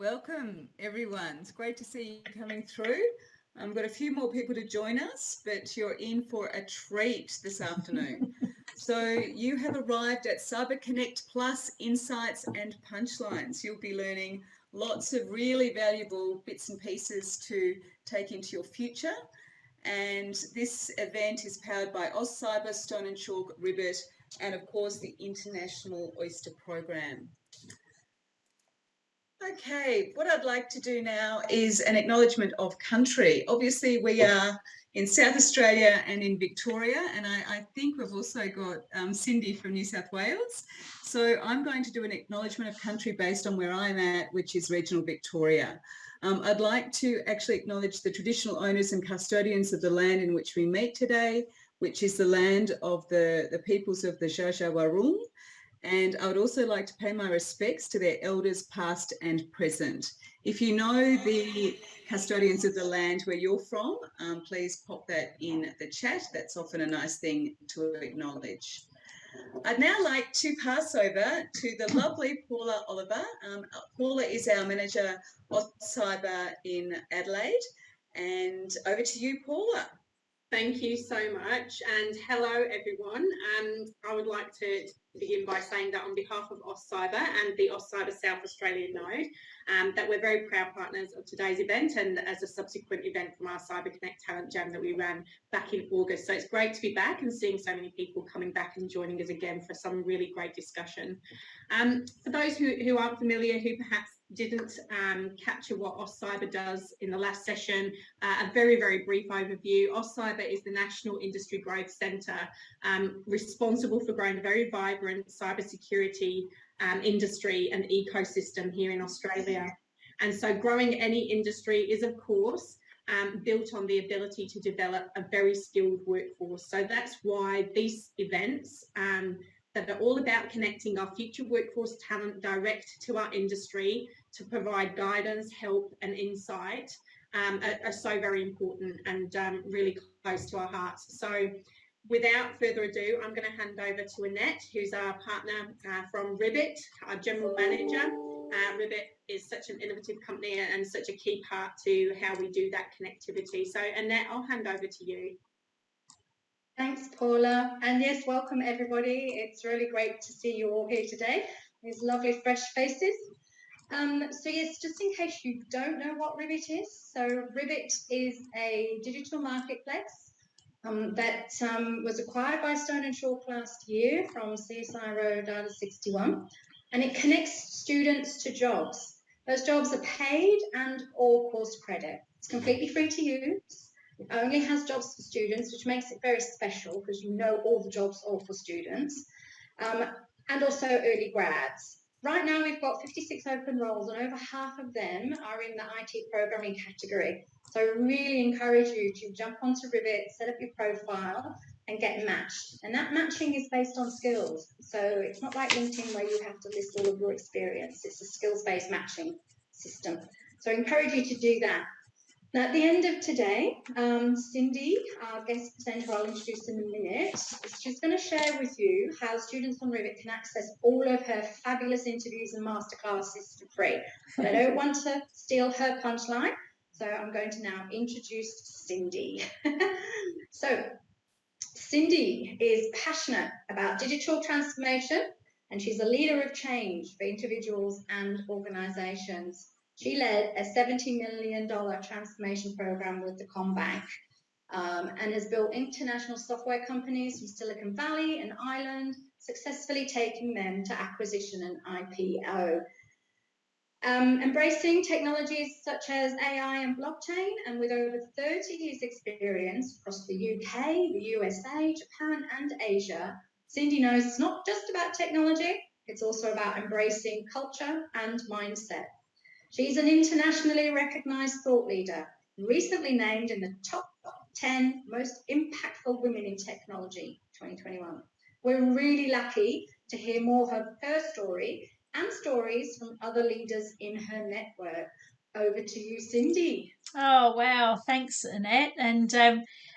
Welcome, everyone. It's great to see you coming through. I've got a few more people to join us, but you're in for a treat this afternoon. So you have arrived at Cyber Connect Plus Insights and Punchlines. You'll be learning lots of really valuable bits and pieces to take into your future. And this event is powered by AusCyber, Stone and Chalk, Ribbit, and of course the International Oyster Program. Okay, what I'd like to do now is an acknowledgement of country. Obviously, we are in South Australia and in Victoria, and I think we've also got Cindy from New South Wales. So I'm going to do an acknowledgement of country based on where I'm at, which is regional Victoria. I'd like to actually acknowledge the traditional owners and custodians of the land in which we meet today, which is the land of the peoples of the Dja Dja Wurrung. And I would also like to pay my respects to their elders past and present. If you know the custodians of the land where you're from, please pop that in the chat. That's often a nice thing to acknowledge. I'd now like to pass over to the lovely Paula Oliver. Paula is our manager of cyber in Adelaide. And over to you, Paula. Thank you so much, and hello everyone. I would like to begin by saying that on behalf of AusCyber and the AusCyber South Australian node, that we're very proud partners of today's event and as a subsequent event from our Cyber Connect Talent Jam that we ran back in August. So it's great to be back and seeing so many people coming back and joining us again for some really great discussion. For those who aren't familiar, who perhaps didn't capture what AusCyber does in the last session, a very, very brief overview. AusCyber is the National Industry Growth Centre responsible for growing a very vibrant cybersecurity industry and ecosystem here in Australia. And so growing any industry is, of course, built on the ability to develop a very skilled workforce. So that's why these events that are all about connecting our future workforce talent direct to our industry to provide guidance, help and insight are so very important and really close to our hearts. So without further ado, I'm going to hand over to Annette, who's our partner from Ribbit, our general manager. Ribbit is such an innovative company and such a key part to how we do that connectivity. So Annette, I'll hand over to you. Thanks, Paula. And yes, welcome everybody. It's really great to see you all here today. These lovely fresh faces. So yes, just in case you don't know what Ribbit is. So Ribbit is a digital marketplace that was acquired by Stone and Chalk last year from CSIRO Data 61. And it connects students to jobs. Those jobs are paid and all course credit. It's completely free to use. It only has jobs for students, which makes it very special because you know all the jobs are for students, and also early grads. Right now we've got 56 open roles and over half of them are in the IT programming category. So I really encourage you to jump onto Ribbit, set up your profile and get matched. And that matching is based on skills. So it's not like LinkedIn where you have to list all of your experience. It's a skills-based matching system. So I encourage you to do that. Now, at the end of today, Cindy, our guest presenter, I'll introduce in a minute, she's going to share with you how students on Ribbit can access all of her fabulous interviews and masterclasses for free. But I don't want to steal her punchline, so I'm going to now introduce Cindy. So, Cindy is passionate about digital transformation, and she's a leader of change for individuals and organisations. She led a $70 million transformation program with the CommBank and has built international software companies from Silicon Valley and Ireland, successfully taking them to acquisition and IPO. Embracing technologies such as AI and blockchain, and with over 30 years experience across the UK, the USA, Japan and Asia, Cindy knows it's not just about technology, it's also about embracing culture and mindset. She's an internationally recognised thought leader, recently named in the top 10 most impactful women in technology 2021. We're really lucky to hear more of her story and stories from other leaders in her network. Over to you, Cindy. Oh, wow. Thanks, Annette. And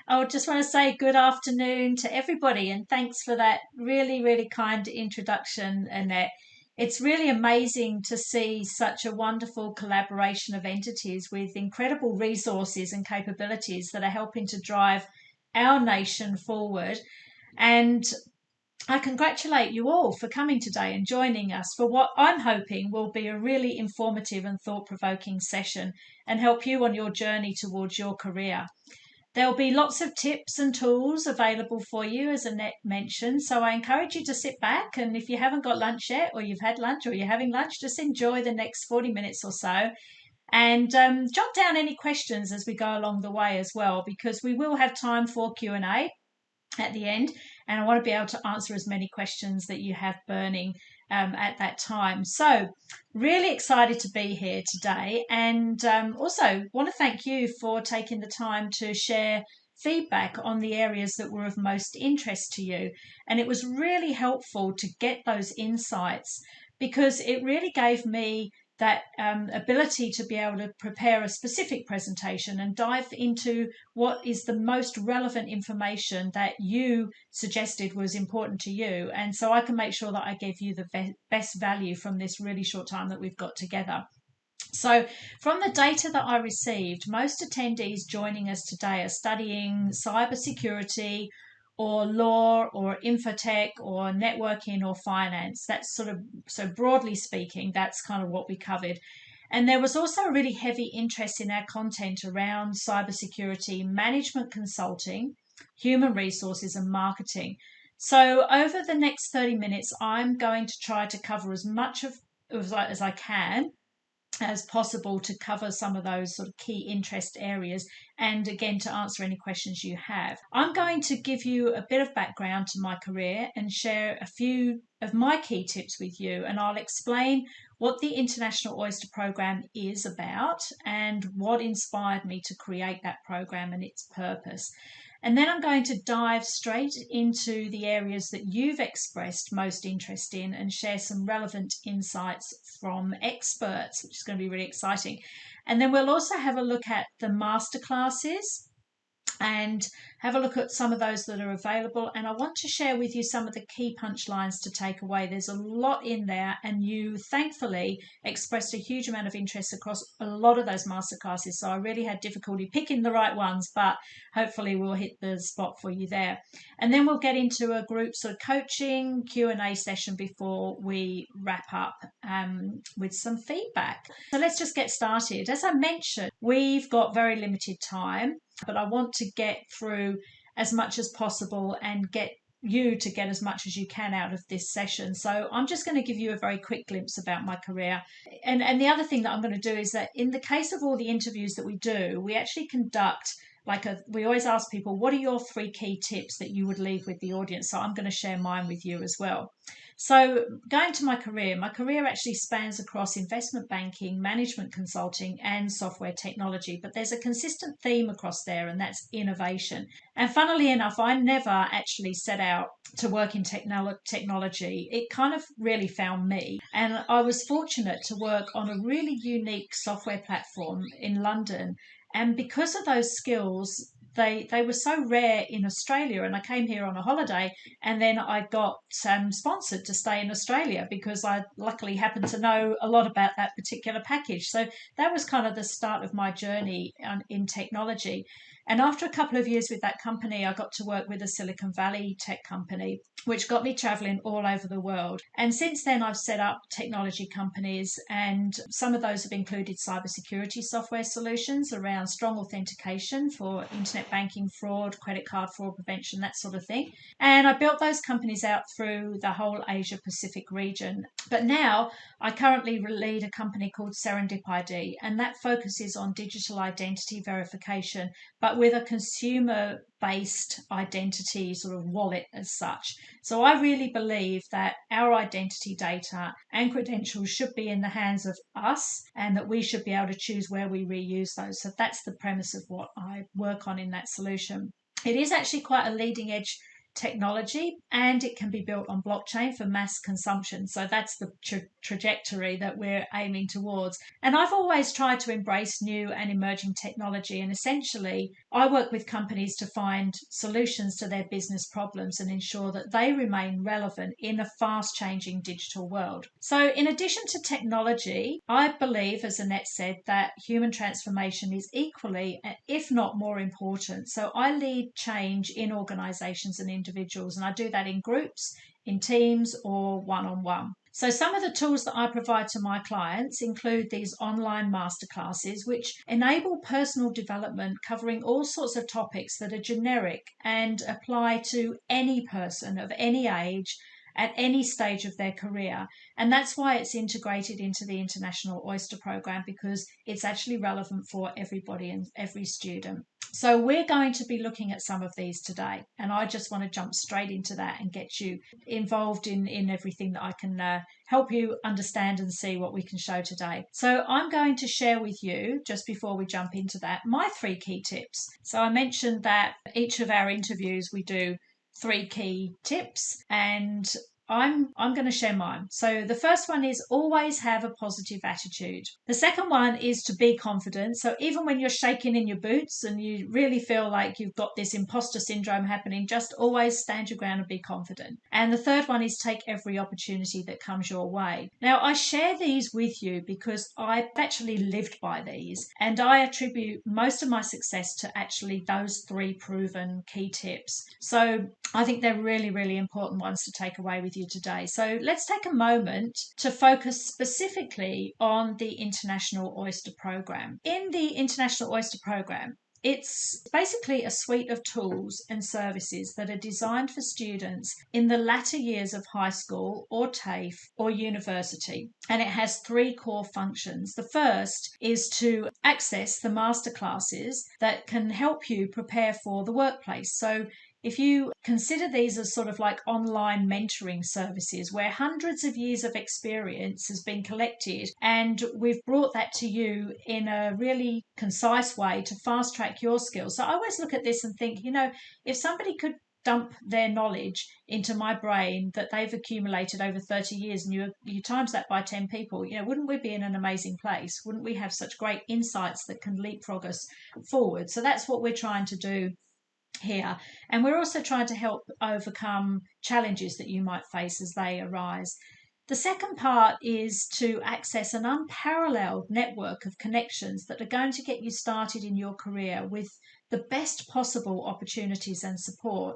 I would just want to say good afternoon to everybody and thanks for that really, really kind introduction, Annette. It's really amazing to see such a wonderful collaboration of entities with incredible resources and capabilities that are helping to drive our nation forward. And I congratulate you all for coming today and joining us for what I'm hoping will be a really informative and thought-provoking session and help you on your journey towards your career. There'll be lots of tips and tools available for you, as Annette mentioned, so I encourage you to sit back, and if you haven't got lunch yet, or you've had lunch, or you're having lunch, just enjoy the next 40 minutes or so, and jot down any questions as we go along the way as well, because we will have time for Q&A at the end, and I want to be able to answer as many questions that you have burning at that time. So really excited to be here today, and also want to thank you for taking the time to share feedback on the areas that were of most interest to you. And it was really helpful to get those insights, because it really gave me that ability to be able to prepare a specific presentation and dive into what is the most relevant information that you suggested was important to you. And so I can make sure that I give you the best value from this really short time that we've got together. So from the data that I received, most attendees joining us today are studying cybersecurity or law or infotech or networking or finance. That's sort of, so broadly speaking, that's kind of what we covered. And there was also a really heavy interest in our content around cybersecurity, management consulting, human resources and marketing. So over the next 30 minutes, I'm going to try to cover as much of as I can as possible to cover some of those sort of key interest areas, and again to answer any questions you have. I'm going to give you a bit of background to my career and share a few of my key tips with you, and I'll explain what the International Oyster Program is about and what inspired me to create that program and its purpose. And then I'm going to dive straight into the areas that you've expressed most interest in and share some relevant insights from experts, which is going to be really exciting. And then we'll also have a look at the masterclasses and have a look at some of those that are available. And I want to share with you some of the key punchlines to take away. There's a lot in there, and you thankfully expressed a huge amount of interest across a lot of those masterclasses. So I really had difficulty picking the right ones, but hopefully we'll hit the spot for you there. And then we'll get into a group sort of coaching Q&A session before we wrap up with some feedback. So let's just get started. As I mentioned, we've got very limited time, but I want to get through as much as possible and get you to get as much as you can out of this session. So I'm just going to give you a very quick glimpse about my career. And the other thing that I'm going to do is that in the case of all the interviews that we do, we actually conduct we always ask people, what are your 3 key tips that you would leave with the audience? So I'm going to share mine with you as well. So going to my career actually spans across investment banking, management consulting, and software technology. But there's a consistent theme across there, and that's innovation. And funnily enough, I never actually set out to work in technology. It kind of really found me. And I was fortunate to work on a really unique software platform in London. And because of those skills, they were so rare in Australia, and I came here on a holiday, and then I got sponsored to stay in Australia because I luckily happened to know a lot about that particular package. So that was kind of the start of my journey in technology. And after a couple of years with that company, I got to work with a Silicon Valley tech company, which got me traveling all over the world. And since then, I've set up technology companies, and some of those have included cybersecurity software solutions around strong authentication for internet banking fraud, credit card fraud prevention, that sort of thing. And I built those companies out through the whole Asia Pacific region. But now I currently lead a company called Serendip ID, and that focuses on digital identity verification, but with a consumer-based identity sort of wallet as such. So I really believe that our identity data and credentials should be in the hands of us, and that we should be able to choose where we reuse those. So that's the premise of what I work on in that solution. It is actually quite a leading edge technology, and it can be built on blockchain for mass consumption. So that's the trajectory that we're aiming towards. And I've always tried to embrace new and emerging technology, and essentially I work with companies to find solutions to their business problems and ensure that they remain relevant in a fast changing digital world. So in addition to technology, I believe, as Annette said, that human transformation is equally, if not more important. So I lead change in organisations and individuals, and I do that in groups, in teams, or one-on-one. So some of the tools that I provide to my clients include these online masterclasses, which enable personal development covering all sorts of topics that are generic and apply to any person of any age at any stage of their career. And that's why it's integrated into the International Oyster Program, because it's actually relevant for everybody and every student. So we're going to be looking at some of these today, and I just want to jump straight into that and get you involved in everything that I can help you understand and see what we can show today. So I'm going to share with you, just before we jump into that, my 3 key tips. So I mentioned that each of our interviews we do 3 key tips, and I'm going to share mine. So the first one is always have a positive attitude. The second one is to be confident. So even when you're shaking in your boots and you really feel like you've got this imposter syndrome happening, just always stand your ground and be confident. And the third one is take every opportunity that comes your way. Now, I share these with you because I've actually lived by these, and I attribute most of my success to actually those 3 proven key tips. So I think they're really, really important ones to take away with you today. So let's take a moment to focus specifically on the International Oyster Program. In the International Oyster Program, it's basically a suite of tools and services that are designed for students in the latter years of high school or TAFE or university. And it has 3 core functions. The first is to access the masterclasses that can help you prepare for the workplace. So if you consider these as sort of like online mentoring services where hundreds of years of experience has been collected, and we've brought that to you in a really concise way to fast track your skills. So I always look at this and think, if somebody could dump their knowledge into my brain that they've accumulated over 30 years and you times that by 10 people, wouldn't we be in an amazing place? Wouldn't we have such great insights that can leapfrog us forward? So that's what we're trying to do here. And we're also trying to help overcome challenges that you might face as they arise. The second part is to access an unparalleled network of connections that are going to get you started in your career with the best possible opportunities and support.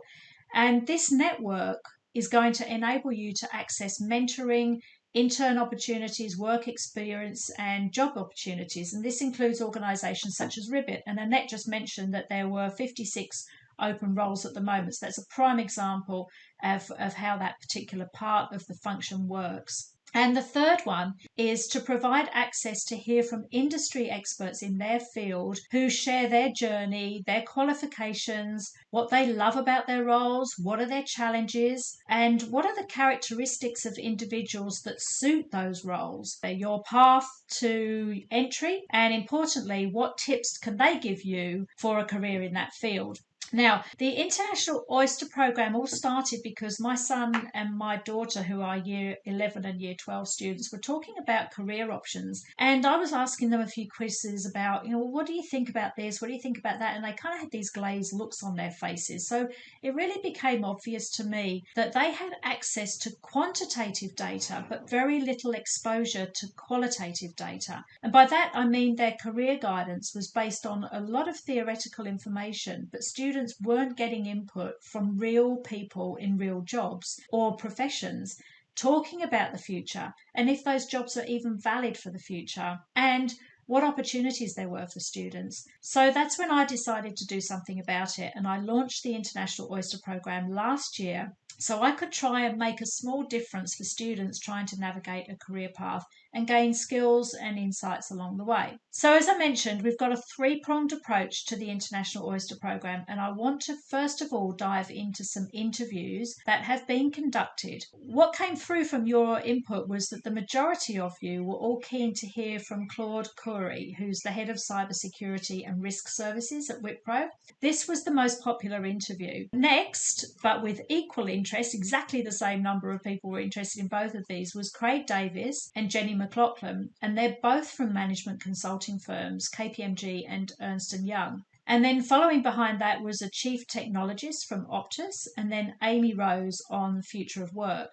And this network is going to enable you to access mentoring, intern opportunities, work experience, and job opportunities. And this includes organisations such as Ribbit. And Annette just mentioned that there were 56 open roles at the moment. So that's a prime example of how that particular part of the function works. And the third one is to provide access to hear from industry experts in their field who share their journey, their qualifications, what they love about their roles, what are their challenges, and what are the characteristics of individuals that suit those roles, your path to entry, and importantly, what tips can they give you for a career in that field. Now, the International Oyster Program all started because my son and my daughter, who are year 11 and year 12 students, were talking about career options. And I was asking them a few quizzes about, what do you think about this? What do you think about that? And they kind of had these glazed looks on their faces. So it really became obvious to me that they had access to quantitative data, but very little exposure to qualitative data. And by that, I mean their career guidance was based on a lot of theoretical information, but students weren't getting input from real people in real jobs or professions talking about the future and if those jobs are even valid for the future and what opportunities there were for students. So that's when I decided to do something about it, and I launched the International Oyster Program last year so I could try and make a small difference for students trying to navigate a career path and gain skills and insights along the way. So as I mentioned, we've got a three-pronged approach to the International Oyster Program, and I want to first of all dive into some interviews that have been conducted. What came through from your input was that the majority of you were all keen to hear from Claude Coury, who's the head of cybersecurity and risk services at Wipro. This was the most popular interview. Next, but with equal interest, exactly the same number of people were interested in both of these, was Craig Davis and Jenny Mclaughlin, and they're both from management consulting firms, KPMG and Ernst & Young. And then following behind that was a chief technologist from Optus, and then Amy Rose on the future of work.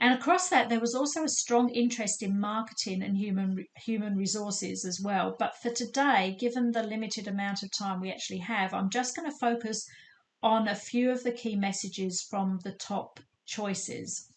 And across that, there was also a strong interest in marketing and human resources as well. But for today, given the limited amount of time we actually have, I'm just going to focus on a few of the key messages from the top choices.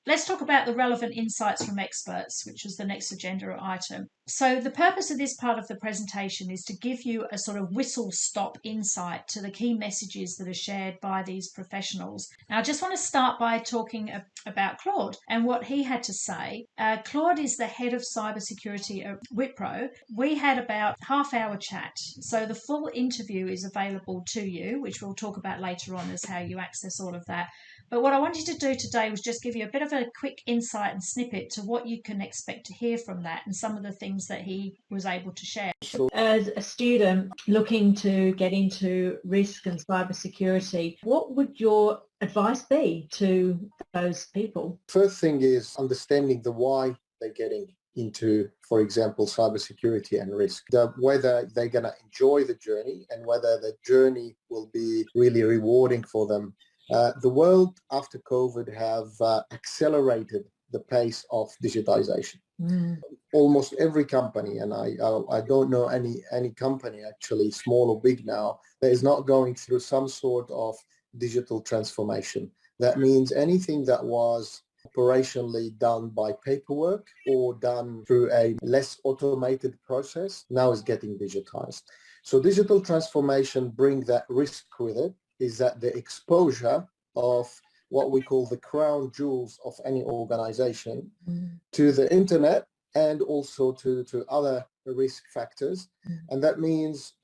Let's talk about the relevant insights from experts, which was the next agenda item. So the purpose of this part of the presentation is to give you a sort of whistle-stop insight to the key messages that are shared by these professionals. Now, I just want to start by talking about Claude and what he had to say. Claude is the head of cybersecurity at Wipro. We had about half-hour chat, so the full interview is available to you, which we'll talk about later on as how you access all of that. But what I wanted to do today was just give you a bit of a quick insight and snippet to what you can expect to hear from that and some of the things that he was able to share. As a student looking to get into risk and cybersecurity, what would your advice be to those people? First thing is understanding the why they're getting into, for example, cybersecurity and risk, whether they're going to enjoy the journey and whether the journey will be really rewarding for them. The world after COVID have accelerated the pace of digitization. Almost every company, and I don't know any company actually, small or big now, that is not going through some sort of digital transformation. That means anything that was operationally done by paperwork or done through a less automated process now is getting digitized. So digital transformation brings that risk with it, is that the exposure of what we call the crown jewels of any organization to the internet and also to other risk factors. And that means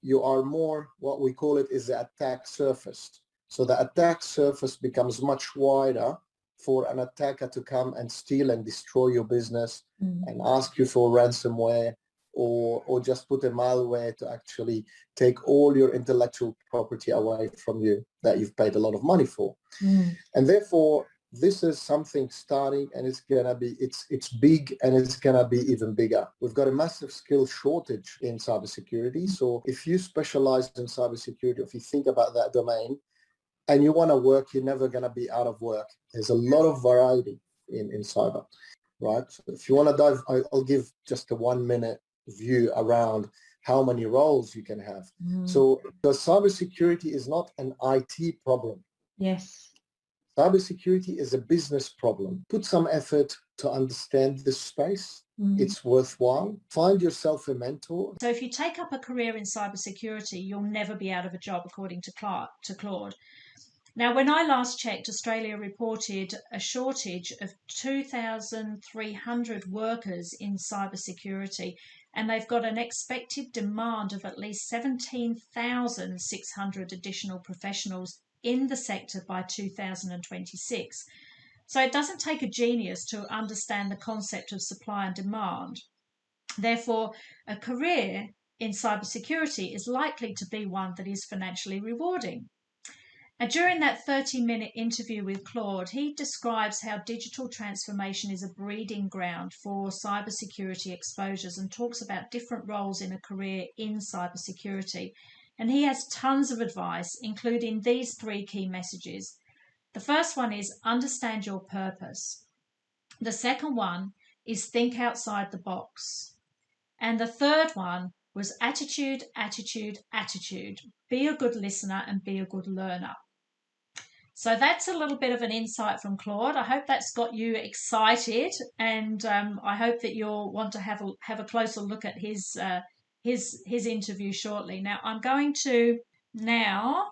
you are more, what we call it is the attack surface. So the attack surface becomes much wider for an attacker to come and steal and destroy your business and ask you for ransomware or just put a malware to actually take all your intellectual property away from you that you've paid a lot of money for. And therefore, this is something starting, and it's gonna be, it's big, and it's gonna be even bigger. We've got a massive skill shortage in cybersecurity. So if you specialize in cybersecurity, if you think about that domain and you want to work, you're never gonna be out of work. There's a lot of variety in cyber, right? So if you want to dive, I'll give just a 1 minute view around how many roles you can have. So the cybersecurity is not an IT problem. Yes. Cybersecurity is a business problem. Put some effort to understand this space. It's worthwhile. Find yourself a mentor. So if you take up a career in cybersecurity, you'll never be out of a job, according to Claude. Now, when I last checked, Australia reported a shortage of 2,300 workers in cybersecurity, and they've got an expected demand of at least 17,600 additional professionals in the sector by 2026. So it doesn't take a genius to understand the concept of supply and demand. Therefore, a career in cybersecurity is likely to be one that is financially rewarding. And during that 30-minute interview with Claude, he describes how digital transformation is a breeding ground for cybersecurity exposures and talks about different roles in a career in cybersecurity. And he has tons of advice, including these 3 key messages. The first one is understand your purpose. The second one is think outside the box. And the third one was attitude, attitude, attitude. Be a good listener and be a good learner. So that's a little bit of an insight from Claude. I hope that's got you excited, and I hope that you'll want to have a closer look at his interview shortly. Now, I'm going to now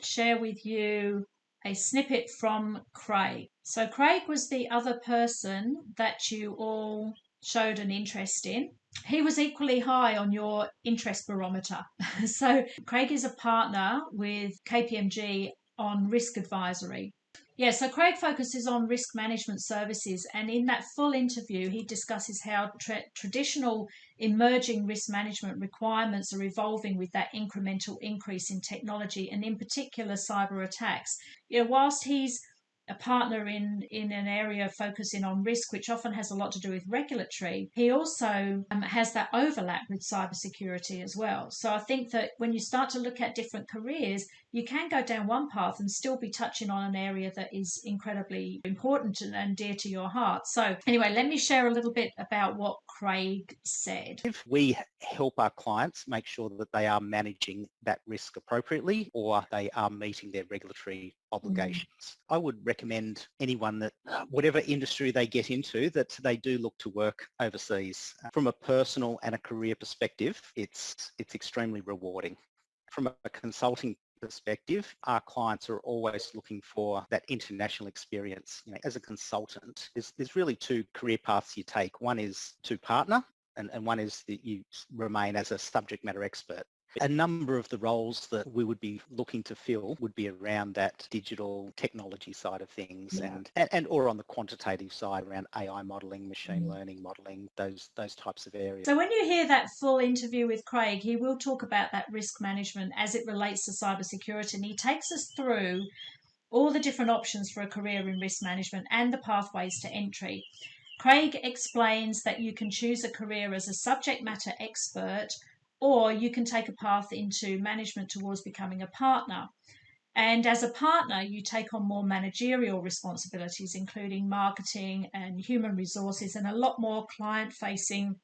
share with you a snippet from Craig. So Craig was the other person that you all showed an interest in. He was equally high on your interest barometer. So Craig is a partner with KPMG on risk advisory. Yeah, so Craig focuses on risk management services, and in that full interview, he discusses how traditional emerging risk management requirements are evolving with that incremental increase in technology, and in particular cyber attacks. You know, whilst he's a partner in an area focusing on risk, which often has a lot to do with regulatory, he also has that overlap with cybersecurity as well. So I think that when you start to look at different careers, you can go down one path and still be touching on an area that is incredibly important and dear to your heart. So anyway, let me share a little bit about what Craig said. If we help our clients make sure that they are managing that risk appropriately or they are meeting their regulatory obligations. I would recommend anyone that, whatever industry they get into, that they do look to work overseas. From a personal and a career perspective, it's extremely rewarding. From a consulting perspective, our clients are always looking for that international experience. You know, as a consultant, there's really two career paths you take. One is to partner, and one is that you remain as a subject matter expert. A number of the roles that we would be looking to fill would be around that digital technology side of things, and or on the quantitative side around AI modelling, machine learning modelling, those types of areas. So when you hear that full interview with Craig, he will talk about that risk management as it relates to cybersecurity, and he takes us through all the different options for a career in risk management and the pathways to entry. Craig explains that you can choose a career as a subject matter expert, or you can take a path into management towards becoming a partner. And as a partner, you take on more managerial responsibilities, including marketing and human resources and a lot more client-facing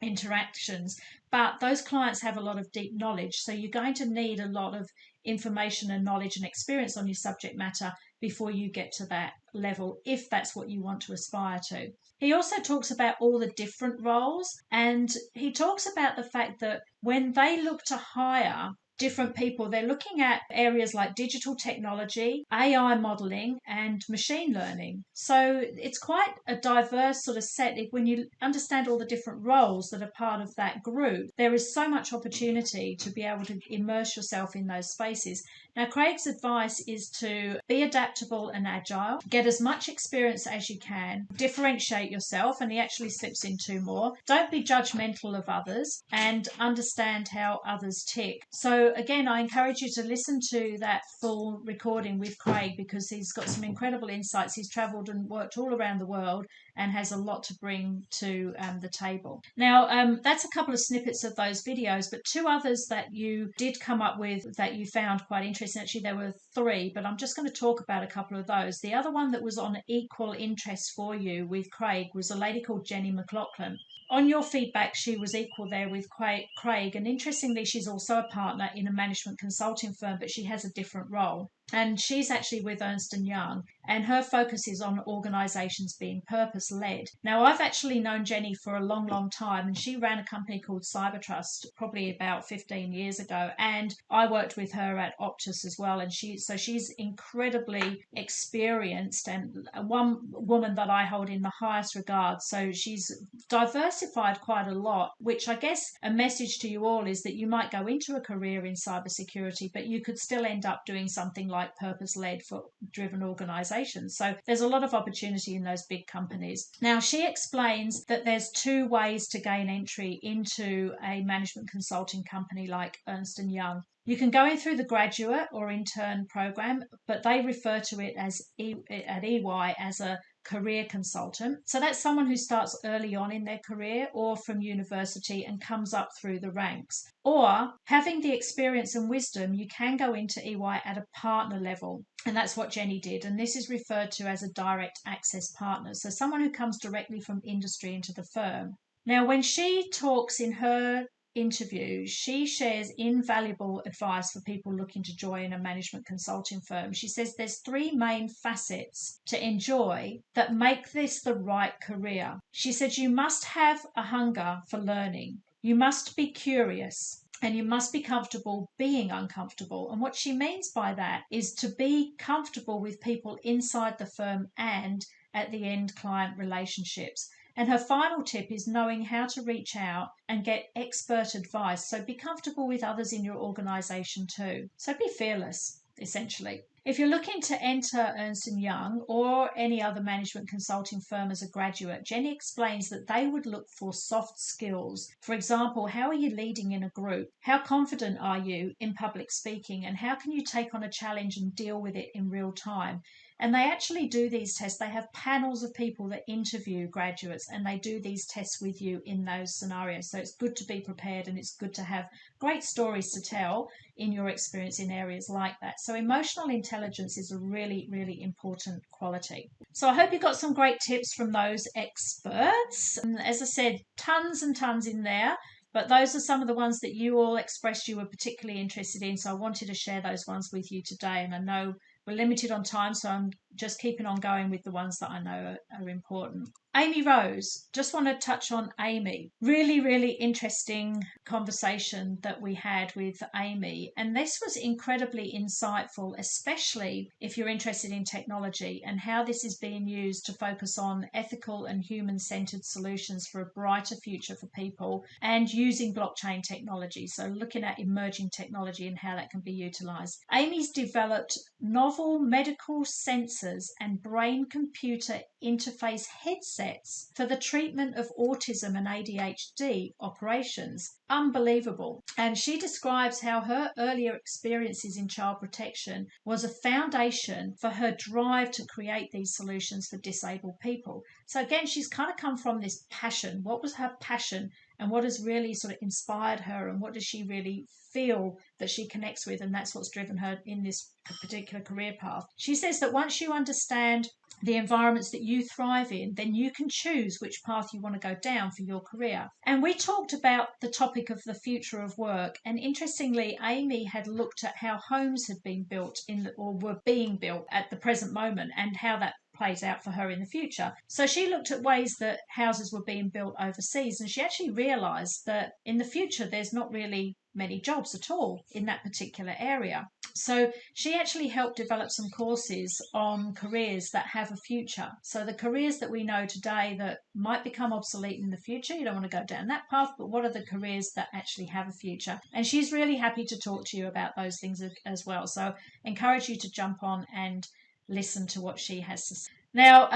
interactions. But those clients have a lot of deep knowledge, so you're going to need a lot of information and knowledge and experience on your subject matter before you get to that level, if that's what you want to aspire to. He also talks about all the different roles, and he talks about the fact that when they look to hire different people, they're looking at areas like digital technology, AI modeling, and machine learning. So it's quite a diverse sort of set. When you understand all the different roles that are part of that group, there is so much opportunity to be able to immerse yourself in those spaces. Now, Craig's advice is to be adaptable and agile, get as much experience as you can, differentiate yourself, and he actually slips in two more. Don't be judgmental of others, and understand how others tick. So again, I encourage you to listen to that full recording with Craig, because he's got some incredible insights. He's travelled and worked all around the world and has a lot to bring to the table. Now, that's a couple of snippets of those videos, but two others that you did come up with that you found quite interesting. Actually, there were three, but I'm just going to talk about a couple of those. The other one that was on equal interest for you with Craig was a lady called Mclaughlin. On your feedback, she was equal there with Craig, and interestingly, she's also a partner in a management consulting firm, but she has a different role. And she's actually with Ernst & Young, and her focus is on organisations being purpose-led. Now, I've actually known Jenny for a long, long time, and she ran a company called Cybertrust probably about 15 years ago, and I worked with her at Optus as well, and she's incredibly experienced and one woman that I hold in the highest regard. So she's diversified quite a lot, which I guess a message to you all is that you might go into a career in cybersecurity, but you could still end up doing something like purpose-led for driven organizations. So there's a lot of opportunity in those big companies. Now, she explains that there's two ways to gain entry into a management consulting company like Ernst & Young. You can go in through the graduate or intern program, but they refer to it as at EY as a career consultant. So that's someone who starts early on in their career or from university and comes up through the ranks. Or having the experience and wisdom, you can go into EY at a partner level. And that's what Jenny did. And this is referred to as a direct access partner. So someone who comes directly from industry into the firm. Now, when she talks in her interview, she shares invaluable advice for people looking to join a management consulting firm. She says there's three main facets to enjoy that make this the right career. She said you must have a hunger for learning. You must be curious. and you must be comfortable being uncomfortable. And what she means by that is to be comfortable with people inside the firm and at the end client relationships. And her final tip is knowing how to reach out and get expert advice. So be comfortable with others in your organisation too. So be fearless, essentially. If you're looking to enter Ernst & Young or any other management consulting firm as a graduate, Jenny explains that they would look for soft skills. For example, how are you leading in a group? How confident are you in public speaking? And how can you take on a challenge and deal with it in real time? And they actually do these tests. They have panels of people that interview graduates, and they do these tests with you in those scenarios. So it's good to be prepared, and it's good to have great stories to tell in your experience in areas like that. So emotional intelligence is a really, really important quality. So I hope you got some great tips from those experts. And as I said, tons and tons in there. But those are some of the ones that you all expressed you were particularly interested in. So I wanted to share those ones with you today. And I know we're limited on time, so I'm just keeping on going with the ones that I know are important. Amy Rose, just want to touch on Amy. Really, really interesting conversation that we had with Amy. And this was incredibly insightful, especially if you're interested in technology and how this is being used to focus on ethical and human-centered solutions for a brighter future for people and using blockchain technology. So looking at emerging technology and how that can be utilized. Amy's developed novel medical sensors and brain-computer interface headsets for the treatment of autism and ADHD operations. Unbelievable. And she describes how her earlier experiences in child protection was a foundation for her drive to create these solutions for disabled people. So again, she's kind of come from this passion. What was her passion? And what has really sort of inspired her, and what does she really feel that she connects with? And that's what's driven her in this particular career path. She says that once you understand the environments that you thrive in, then you can choose which path you want to go down for your career. And we talked about the topic of the future of work. And interestingly, Amy had looked at how homes had been built or were being built at the present moment and how that plays out for her in the future. So she looked at ways that houses were being built overseas, and she actually realised that in the future there's not really many jobs at all in that particular area. So she actually helped develop some courses on careers that have a future. So the careers that we know today that might become obsolete in the future, you don't want to go down that path, but what are the careers that actually have a future? And she's really happy to talk to you about those things as well. So encourage you to jump on and listen to what she has to say. Now,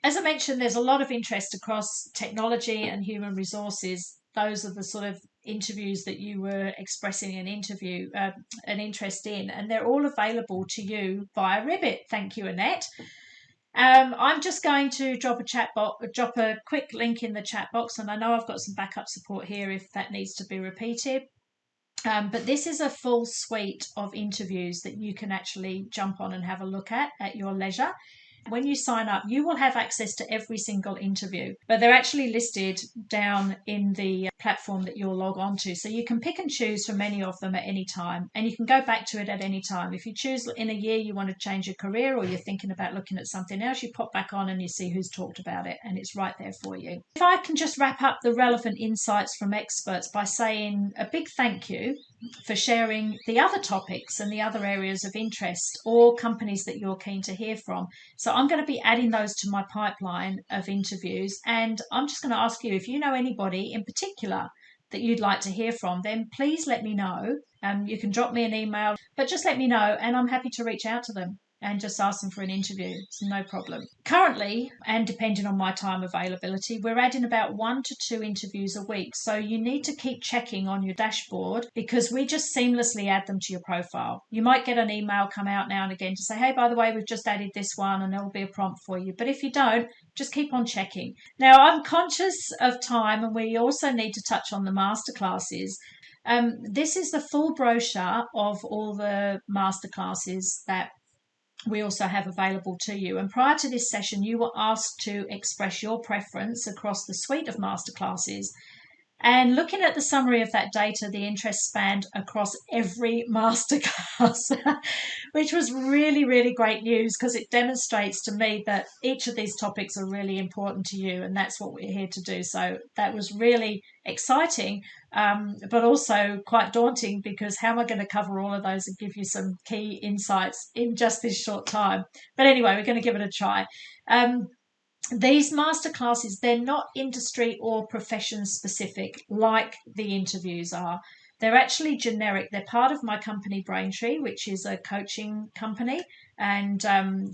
as I mentioned, there's a lot of interest across technology and human resources. Those are the sort of interviews that you were expressing an interest in, and they're all available to you via Ribbit. Thank you, Annette. I'm just going to drop a quick link in the chat box, and I know I've got some backup support here if that needs to be repeated. But this is a full suite of interviews that you can actually jump on and have a look at your leisure. When you sign up, you will have access to every single interview, but they're actually listed down in the platform that you'll log on to. So you can pick and choose from any of them at any time, and you can go back to it at any time. If you choose in a year you want to change your career, or you're thinking about looking at something else, you pop back on and you see who's talked about it, and it's right there for you. If I can just wrap up the relevant insights from experts by saying a big thank you for sharing the other topics and the other areas of interest or companies that you're keen to hear from. So I'm going to be adding those to my pipeline of interviews, and I'm just going to ask you, if you know anybody in particular that you'd like to hear from, then please let me know. You can drop me an email, but just let me know, and I'm happy to reach out to them and just ask them for an interview. It's no problem. Currently, and depending on my time availability, we're adding about 1 to 2 interviews a week. So you need to keep checking on your dashboard, because we just seamlessly add them to your profile. You might get an email come out now and again to say, hey, by the way, we've just added this one, and there will be a prompt for you. But if you don't, just keep on checking. Now, I'm conscious of time, and we also need to touch on the masterclasses. This is the full brochure of all the masterclasses that we also have available to you. And prior to this session, you were asked to express your preference across the suite of masterclasses. And looking at the summary of that data, the interest spanned across every masterclass, which was really, really great news, because it demonstrates to me that each of these topics are really important to you, and that's what we're here to do. So that was really exciting. but also quite daunting, because how am I going to cover all of those and give you some key insights in just this short time? But anyway, we're going to give it a try. These masterclasses, they're not industry or profession specific like the interviews are. They're actually generic. They're part of my company, Braintree, which is a coaching company, and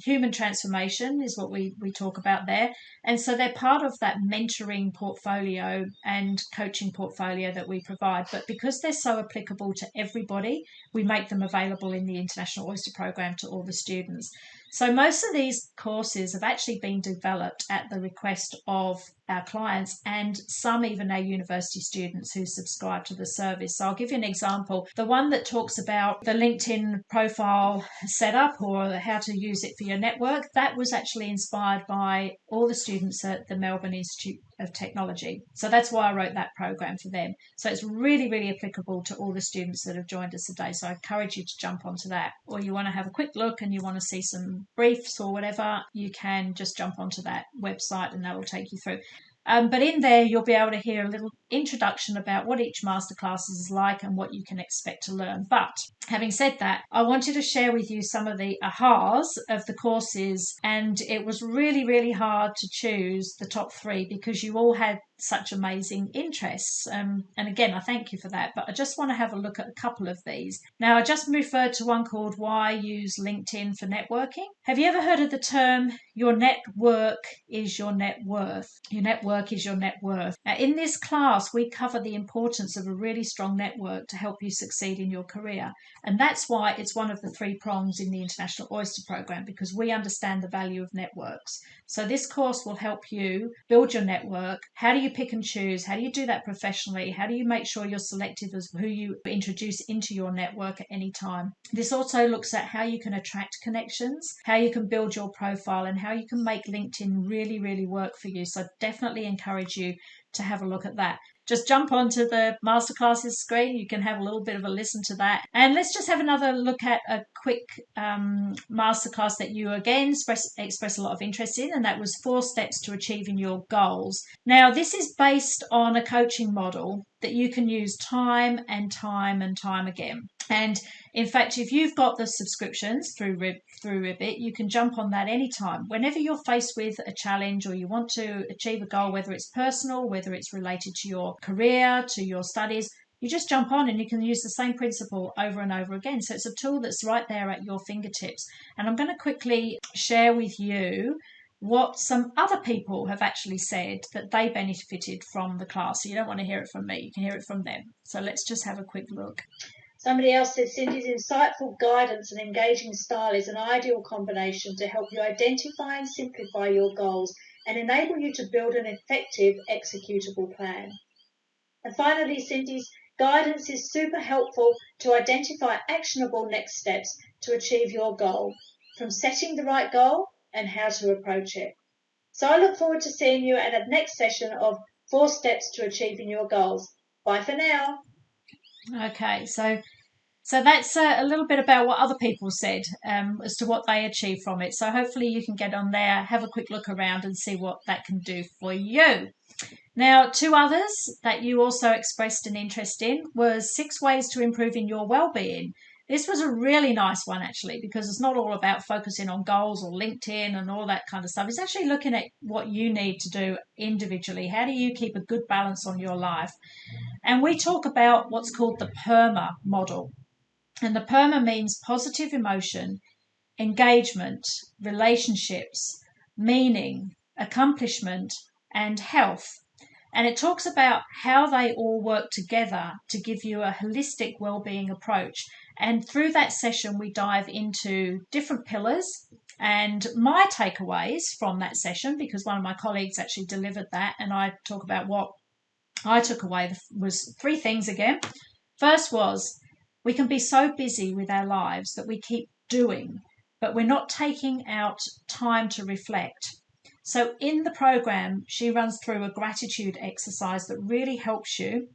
human transformation is what we talk about there. And so they're part of that mentoring portfolio and coaching portfolio that we provide. But because they're so applicable to everybody, we make them available in the International Oyster Program to all the students. So most of these courses have actually been developed at the request of our clients, and some even our university students who subscribe to the service. So I'll give you an example. The one that talks about the LinkedIn profile setup, or how to use it for your network, that was actually inspired by all the students at the Melbourne Institute of Technology. So that's why I wrote that program for them. So it's really, really applicable to all the students that have joined us today. So I encourage you to jump onto that. Or you want to have a quick look and you want to see some briefs or whatever, you can just jump onto that website and that will take you through. But in there, you'll be able to hear a little introduction about what each masterclass is like and what you can expect to learn. But having said that, I wanted to share with you some of the ahas of the courses, and it was really, really hard to choose the top 3 because you all had such amazing interests. And again, I thank you for that, but I just want to have a look at a couple of these. Now, I just referred to one called Why Use LinkedIn for Networking. Have you ever heard of the term, your network is your net worth? Your network is your net worth. Now, in this class, we cover the importance of a really strong network to help you succeed in your career. And that's why it's one of the 3 prongs in the International Oyster Program, because we understand the value of networks. So this course will help you build your network. How do you pick and choose? How do you do that professionally? How do you make sure you're selective as who you introduce into your network at any time? This also looks at how you can attract connections, how you can build your profile, and how you can make LinkedIn really, really work for you. So I definitely encourage you to have a look at that. Just jump onto the masterclasses screen. You can have a little bit of a listen to that. And let's just have another look at a quick masterclass that you again express a lot of interest in, and that was 4 steps to achieving your goals. Now, this is based on a coaching model that you can use time and time and time again. And in fact, if you've got the subscriptions through Ribbit, you can jump on that anytime. Whenever you're faced with a challenge or you want to achieve a goal, whether it's personal, whether it's related to your career, to your studies, you just jump on and you can use the same principle over and over again. So it's a tool that's right there at your fingertips. And I'm going to quickly share with you what some other people have actually said that they benefited from the class. So you don't want to hear it from me, you can hear it from them. So let's just have a quick look. Somebody else said Cindy's insightful guidance and engaging style is an ideal combination to help you identify and simplify your goals and enable you to build an effective executable plan. And finally, Cindy's guidance is super helpful to identify actionable next steps to achieve your goal, from setting the right goal and how to approach it. So I look forward to seeing you at the next session of 4 steps to achieving your goals. Bye for now. Okay, so that's a little bit about what other people said as to what they achieved from it. So hopefully you can get on there, have a quick look around and see what that can do for you. Now, 2 others that you also expressed an interest in was 6 ways to improving your well-being. This was a really nice one, actually, because it's not all about focusing on goals or LinkedIn and all that kind of stuff. It's actually looking at what you need to do individually. How do you keep a good balance on your life? And we talk about what's called the Perma Model. And the PERMA means positive emotion, engagement, relationships, meaning, accomplishment, and health. And it talks about how they all work together to give you a holistic well-being approach. And through that session, we dive into different pillars. And my takeaways from that session, because one of my colleagues actually delivered that, and I talk about what I took away, was 3 things again. First was, we can be so busy with our lives that we keep doing, but we're not taking out time to reflect. So in the program, she runs through a gratitude exercise that really helps you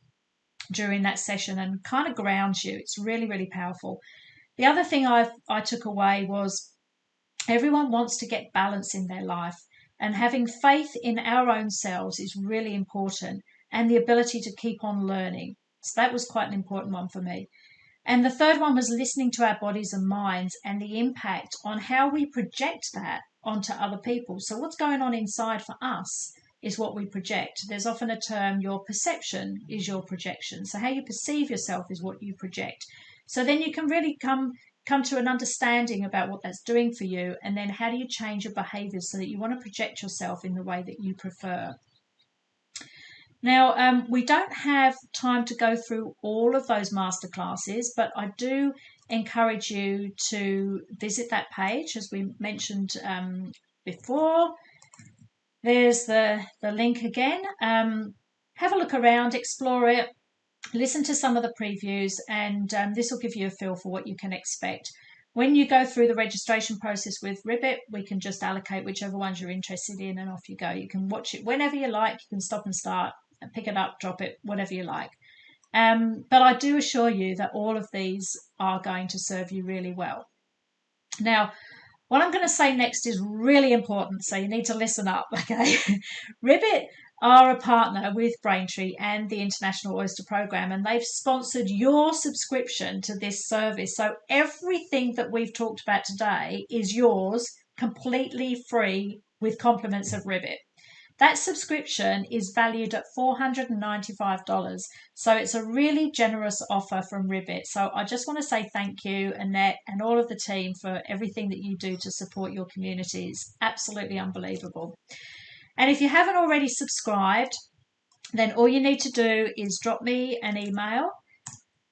during that session and kind of grounds you. It's really, really powerful. The other thing I took away was everyone wants to get balance in their life, and having faith in our own selves is really important, and the ability to keep on learning. So that was quite an important one for me. And the third one was listening to our bodies and minds and the impact on how we project that onto other people. So what's going on inside for us is what we project. There's often a term, your perception is your projection. So how you perceive yourself is what you project. So then you can really come to an understanding about what that's doing for you, and then how do you change your behaviour so that you want to project yourself in the way that you prefer. Now, we don't have time to go through all of those masterclasses, but I do encourage you to visit that page, as we mentioned before. There's the link again. Have a look around, explore it, listen to some of the previews, and this will give you a feel for what you can expect. When you go through the registration process with Ribbit, we can just allocate whichever ones you're interested in, and off you go. You can watch it whenever you like. You can stop and start, pick it up, drop it, whatever you like. But I do assure you that all of these are going to serve you really well. Now, what I'm going to say next is really important, so you need to listen up, okay? Ribbit are a partner with Braintree and the International Oyster Program, and they've sponsored your subscription to this service. So everything that we've talked about today is yours, completely free, with compliments of Ribbit. That subscription is valued at $495. So it's a really generous offer from Ribbit. So I just want to say thank you, Annette, and all of the team for everything that you do to support your communities. Absolutely unbelievable. And if you haven't already subscribed, then all you need to do is drop me an email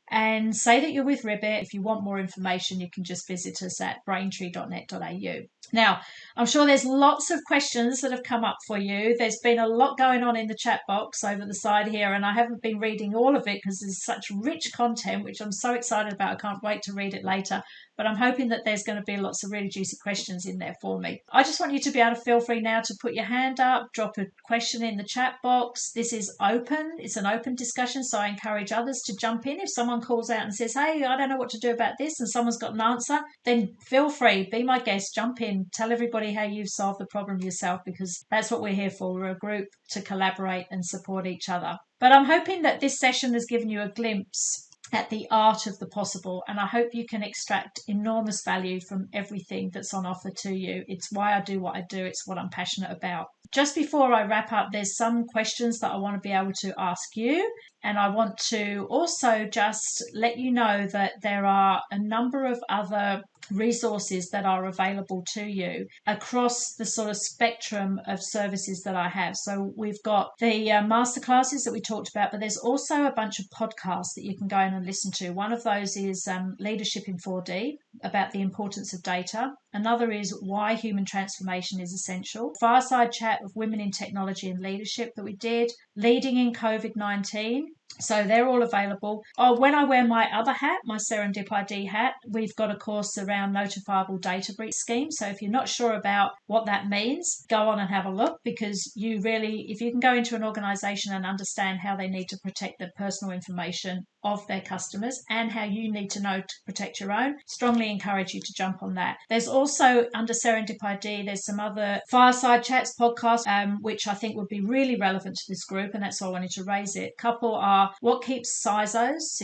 and say that you're with Ribbit. If you want more information, you can just visit us at braintree.net.au. Now, I'm sure there's lots of questions that have come up for you. There's been a lot going on in the chat box over the side here, and I haven't been reading all of it because there's such rich content, which I'm so excited about. I can't wait to read it later. But I'm hoping that there's going to be lots of really juicy questions in there for me. I just want you to be able to feel free now to put your hand up, drop a question in the chat box. This is open. It's an open discussion, so I encourage others to jump in. If someone calls out and says, hey, I don't know what to do about this, and someone's got an answer, then feel free, be my guest, jump in, tell everybody how you've solved the problem yourself, because that's what we're here for. We're a group to collaborate and support each other. But I'm hoping that this session has given you a glimpse at the art of the possible, and I hope you can extract enormous value from everything that's on offer to you. It's why I do what I do. It's what I'm passionate about. Just before I wrap up, there's some questions that I want to be able to ask you, and I want to also just let you know that there are a number of other resources that are available to you across the sort of spectrum of services that I have. So we've got the masterclasses that we talked about, but there's also a bunch of podcasts that you can go in and listen to. One of those is Leadership in 4D, about the importance of data. Another is Why Human Transformation is Essential. Fireside chat of Women in Technology and Leadership that we did. Leading in COVID-19. So they're all available. Oh, when I wear my other hat, my Serendip ID hat, we've got a course around notifiable data breach scheme. So if you're not sure about what that means, go on and have a look, because you really, if you can go into an organisation and understand how they need to protect the personal information of their customers and how you need to know to protect your own, strongly encourage you to jump on that. There's also, under Serendip ID, there's some other fireside chats podcasts, which I think would be really relevant to this group, and that's why I wanted to raise it. A couple are What Keeps CISOs,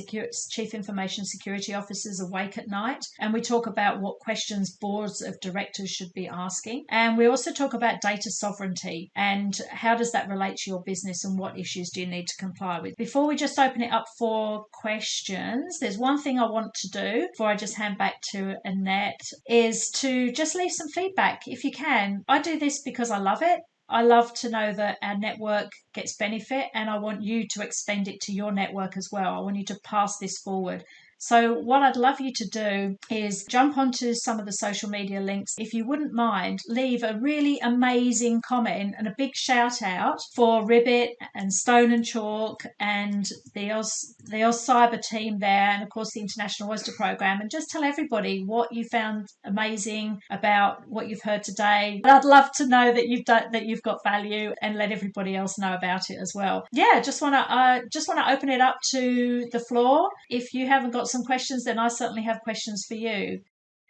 Chief Information Security Officers, Awake at Night, and we talk about what questions boards of directors should be asking. And we also talk about data sovereignty and how does that relate to your business and what issues do you need to comply with. Before we just open it up for questions, there's one thing I want to do before I just hand back to Annette, is to just leave some feedback if you can. I do this because I love it. I love to know that our network gets benefit, and I want you to extend it to your network as well. I want you to pass this forward. So what I'd love you to do is jump onto some of the social media links. If you wouldn't mind, leave a really amazing comment and a big shout out for Ribbit and Stone and Chalk and the Oz Cyber team there, and of course the International Oyster Program, and just tell everybody what you found amazing about what you've heard today. But I'd love to know that you've got value, and let everybody else know about it as well. Yeah, just want to open it up to the floor. If you haven't got some questions, then I certainly have questions for you.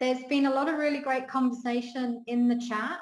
There's been a lot of really great conversation in the chat,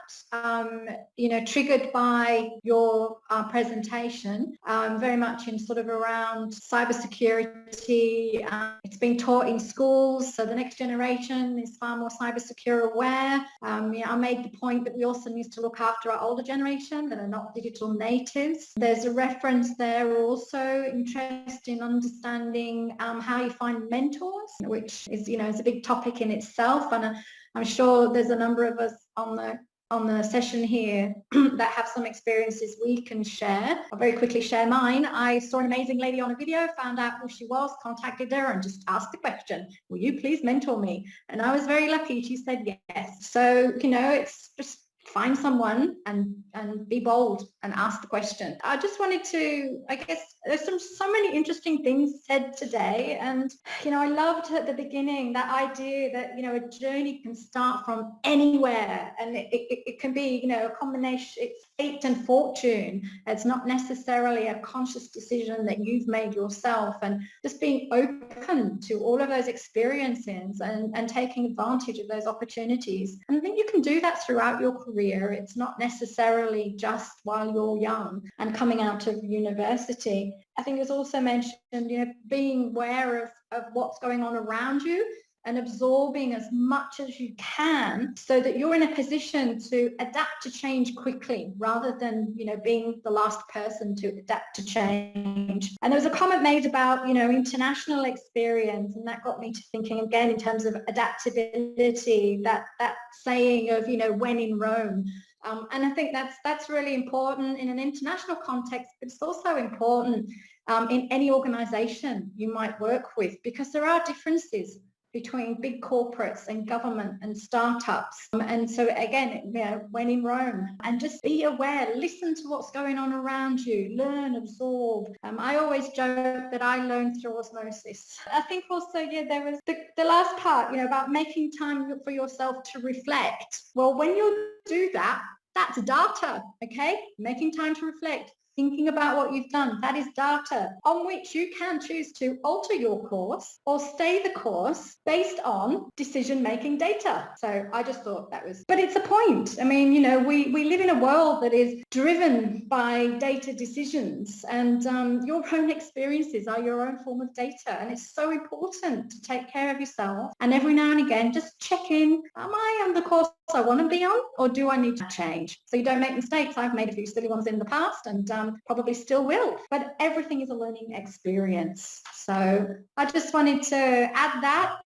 triggered by your presentation, very much in sort of around cybersecurity. It's been taught in schools, so the next generation is far more cybersecure aware. I made the point that we also need to look after our older generation that are not digital natives. There's a reference there also interested in understanding how you find mentors, which is, is a big topic in itself. And I'm sure there's a number of us on the session here that have some experiences we can share. I'll very quickly share mine. I saw an amazing lady on a video, found out who she was, contacted her and just asked the question, will you please mentor me? And I was very lucky. She said yes. So, it's just find someone and be bold and ask the question. I just wanted to, I guess there's so many interesting things said today, and I loved at the beginning that idea that a journey can start from anywhere, and it can be a combination. It's fate and fortune. It's not necessarily a conscious decision that you've made yourself, and just being open to all of those experiences and taking advantage of those opportunities. And I think you can do that throughout your career. It's not necessarily just while you're young and coming out of university. I think it was also mentioned, being aware of what's going on around you and absorbing as much as you can so that you're in a position to adapt to change quickly rather than, being the last person to adapt to change. And there was a comment made about, international experience, and that got me to thinking again in terms of adaptability, that saying of, when in Rome. And I think that's really important in an international context, but it's also important in any organisation you might work with, because there are differences between big corporates and government and startups. And so again, when in Rome, and just be aware, listen to what's going on around you, learn, absorb. I always joke that I learn through osmosis. I think also, there was the last part, about making time for yourself to reflect. Well, when you do that, that's data, okay? Making time to reflect. Thinking about what you've done, that is data on which you can choose to alter your course or stay the course based on decision-making data. So I just thought that was, but it's a point. I mean, we live in a world that is driven by data decisions, and your own experiences are your own form of data. And it's so important to take care of yourself. And every now and again, just check in, am I on the course I want to be on, or do I need to change? So you don't make mistakes. I've made a few silly ones in the past, and probably still will, but everything is a learning experience. So I just wanted to add that,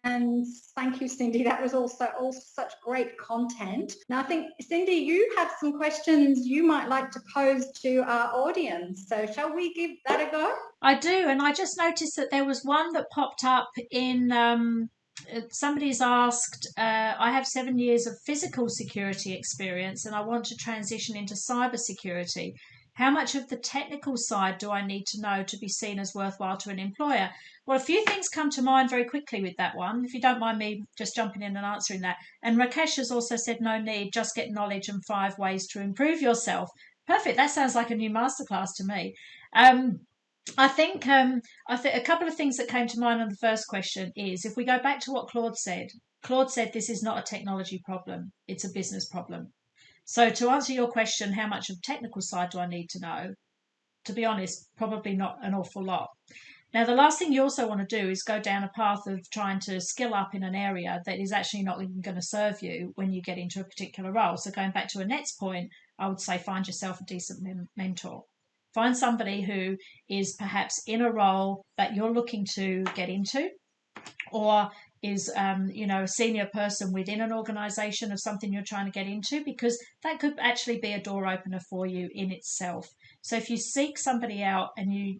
and thank you, Cindy. That was also all such great content. Now I think, Cindy, you have some questions you might like to pose to our audience. So shall we give that a go? I do, and I just noticed that there was one that popped up in somebody's asked, I have 7 years of physical security experience and I want to transition into cyber security. How much of the technical side do I need to know to be seen as worthwhile to an employer? Well, a few things come to mind very quickly with that one, if you don't mind me just jumping in and answering that. And Rakesh has also said no need, just get knowledge and 5 ways to improve yourself. Perfect. That sounds like a new masterclass to me. I think a couple of things that came to mind on the first question is, if we go back to what Claude said this is not a technology problem, it's a business problem. So to answer your question, how much of the technical side do I need to know? To be honest, probably not an awful lot. Now, the last thing you also want to do is go down a path of trying to skill up in an area that is actually not even going to serve you when you get into a particular role. So going back to Annette's point, I would say find yourself a decent mentor. Find somebody who is perhaps in a role that you're looking to get into, or is a senior person within an organisation of something you're trying to get into, because that could actually be a door opener for you in itself. So if you seek somebody out and you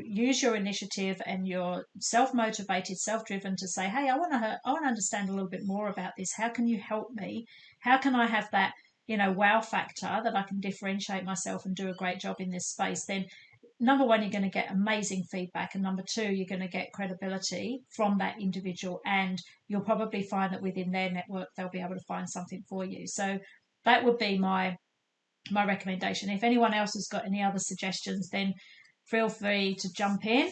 use your initiative and you're self-motivated, self-driven to say, hey, I want to understand a little bit more about this. How can you help me? How can I have that wow factor that I can differentiate myself and do a great job in this space? Then number one, you're going to get amazing feedback, and number two, you're going to get credibility from that individual, and you'll probably find that within their network they'll be able to find something for you. So that would be my recommendation. If anyone else has got any other suggestions, then feel free to jump in.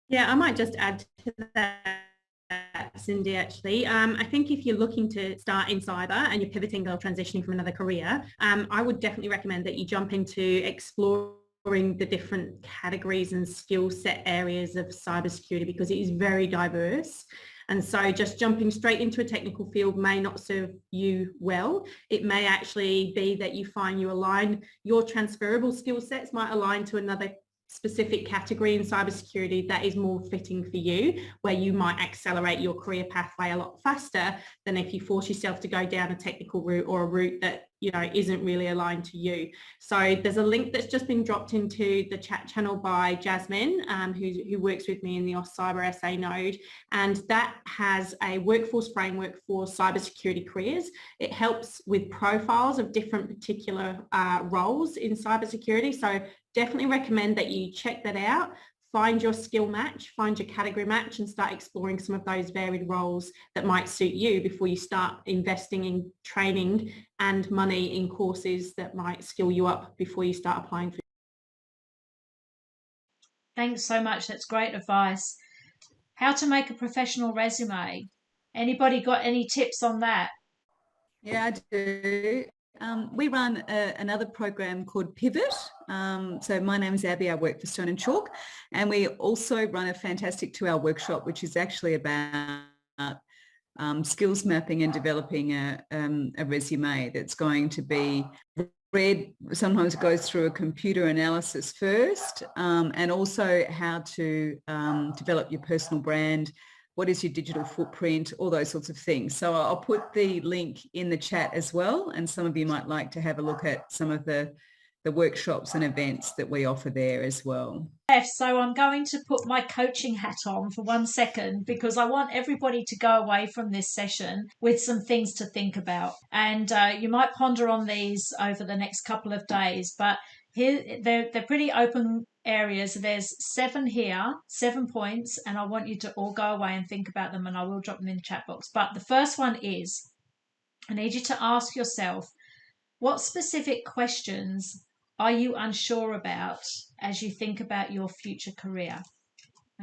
Yeah, I might just add to that. Cindy, actually. I think if you're looking to start in cyber and you're pivoting or transitioning from another career, I would definitely recommend that you jump into exploring the different categories and skill set areas of cybersecurity, because it is very diverse. And so just jumping straight into a technical field may not serve you well. It may actually be that you find you align, your transferable skill sets might align to another specific category in cybersecurity that is more fitting for you, where you might accelerate your career pathway a lot faster than if you force yourself to go down a technical route or a route that, you know, isn't really aligned to you. So there's a link that's just been dropped into the chat channel by Jasmine, who works with me in the Cyber SA node, and that has a workforce framework for cybersecurity careers. It helps with profiles of different particular roles in cybersecurity. So definitely recommend that you check that out, find your skill match, find your category match, and start exploring some of those varied roles that might suit you before you start investing in training and money in courses that might skill you up before you start applying for. Thanks so much. That's great advice. How to make a professional resume. Anybody got any tips on that? Yeah, I do. We run another program called Pivot. So my name is Abby, I work for Stone & Chalk, and we also run a Fantastic 2-hour workshop, which is actually about skills mapping and developing a resume that's going to be read. Sometimes it goes through a computer analysis first, and also how to develop your personal brand. What is your digital footprint, all those sorts of things. So I'll put the link in the chat as well, and some of you might like to have a look at some of the workshops and events that we offer there as well. So I'm going to put my coaching hat on for 1 second, because I want everybody to go away from this session with some things to think about. And you might ponder on these over the next couple of days, but here they're pretty open areas. There's 7 here, 7 points, and I want you to all go away and think about them, and I will drop them in the chat box. But the first one is, I need you to ask yourself, what specific questions are you unsure about as you think about your future career?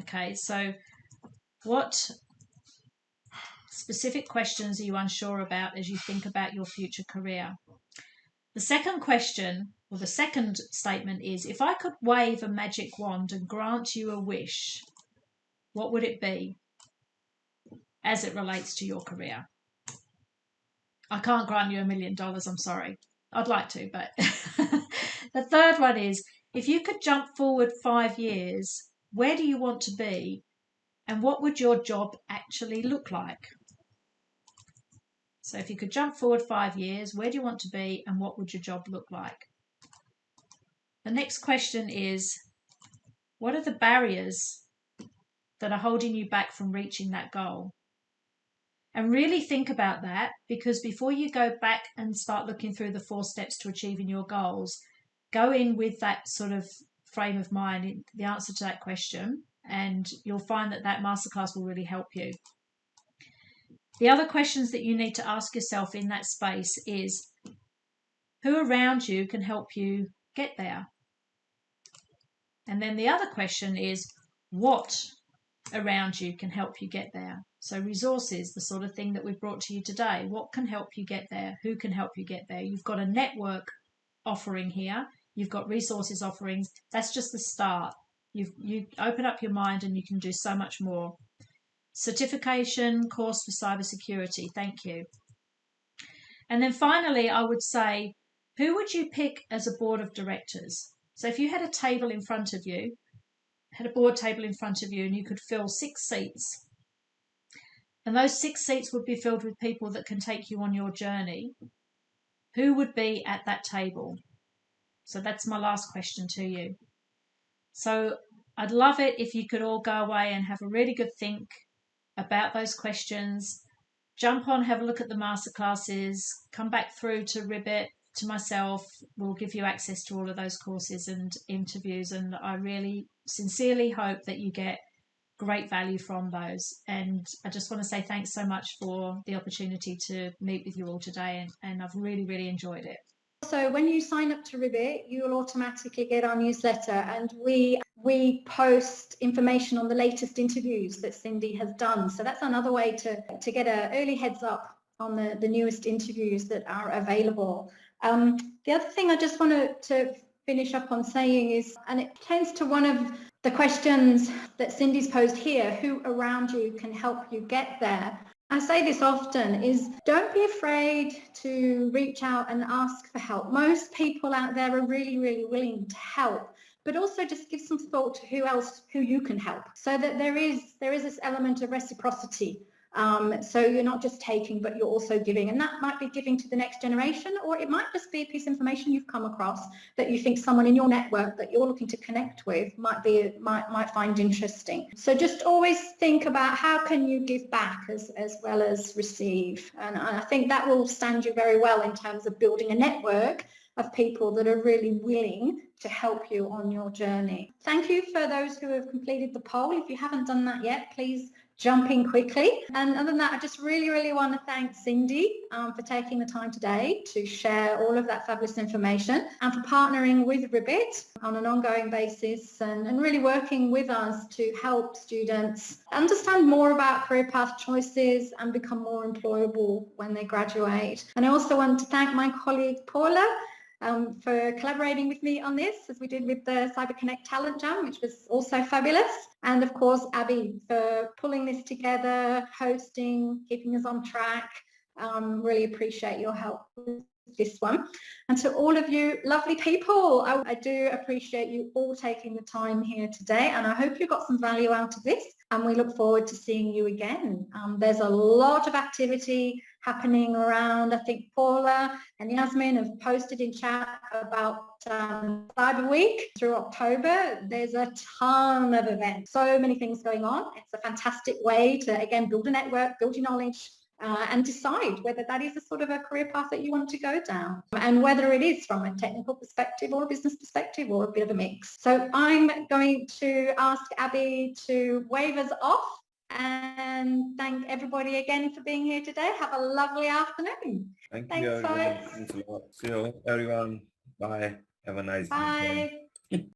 Okay, so what specific questions are you unsure about as you think about your future career? The second question, or the second statement is, if I could wave a magic wand and grant you a wish, what would it be as it relates to your career? I can't grant you $1 million, I'm sorry. I'd like to, but the third one is, if you could jump forward 5 years, where do you want to be, and what would your job actually look like? So if you could jump forward 5 years, where do you want to be, and what would your job look like? The next question is, what are the barriers that are holding you back from reaching that goal? And really think about that, because before you go back and start looking through the 4 steps to achieving your goals, go in with that sort of frame of mind, the answer to that question, and you'll find that that masterclass will really help you. The other questions that you need to ask yourself in that space is, who around you can help you get there? And then the other question is, what around you can help you get there? So resources, the sort of thing that we've brought to you today. What can help you get there? Who can help you get there? You've got a network offering here. You've got resources offerings. That's just the start. You open up your mind and you can do so much more. Certification, course for cybersecurity. Thank you. And then finally, I would say, who would you pick as a board of directors? So if you had a table in front of you, had a board table in front of you, and you could fill 6 seats, and those 6 seats would be filled with people that can take you on your journey, who would be at that table? So that's my last question to you. So I'd love it if you could all go away and have a really good think about those questions. Jump on, have a look at the masterclasses, come back through to Ribbit, to myself. We'll give you access to all of those courses and interviews, and I really sincerely hope that you get great value from those. And I just want to say thanks so much for the opportunity to meet with you all today, and I've really, really enjoyed it. So when you sign up to Ribbit, you will automatically get our newsletter, and we we post information on the latest interviews that Cindy has done. So that's another way to get an early heads up on the newest interviews that are available. The other thing I just wanted to finish up on saying is, and it tends to one of the questions that Cindy's posed here, who around you can help you get there? I say this often, is don't be afraid to reach out and ask for help. Most people out there are really, really willing to help, but also just give some thought to who you can help, so that there is this element of reciprocity. So you're not just taking, but you're also giving, and that might be giving to the next generation, or it might just be a piece of information you've come across that you think someone in your network that you're looking to connect with might find interesting. So just always think about how can you give back as well as receive, and I think that will stand you very well in terms of building a network of people that are really willing to help you on your journey. Thank you for those who have completed the poll. If you haven't done that yet, please jump in quickly. And other than that, I just really, really want to thank Cindy for taking the time today to share all of that fabulous information, and for partnering with Ribbit on an ongoing basis and really working with us to help students understand more about career path choices and become more employable when they graduate. And I also want to thank my colleague Paula for collaborating with me on this, as we did with the CyberConnect Talent Jam, which was also fabulous. And of course, Abby, for pulling this together, hosting, keeping us on track. Really appreciate your help with this one. And to all of you lovely people, I do appreciate you all taking the time here today, and I hope you got some value out of this, and we look forward to seeing you again. There's a lot of activity happening around. I think Paula and Yasmin have posted in chat about Cyber Week through October. There's a ton of events, so many things going on. It's a fantastic way to, again, build a network, build your knowledge, and decide whether that is a sort of a career path that you want to go down, and whether it is from a technical perspective or a business perspective or a bit of a mix. So I'm going to ask Abby to wave us off, and thank everybody again for being here today. Have a lovely afternoon. Thank Thanks, you, everyone. folks. Thanks a lot. See you, everyone. Bye. Have a nice day. Bye.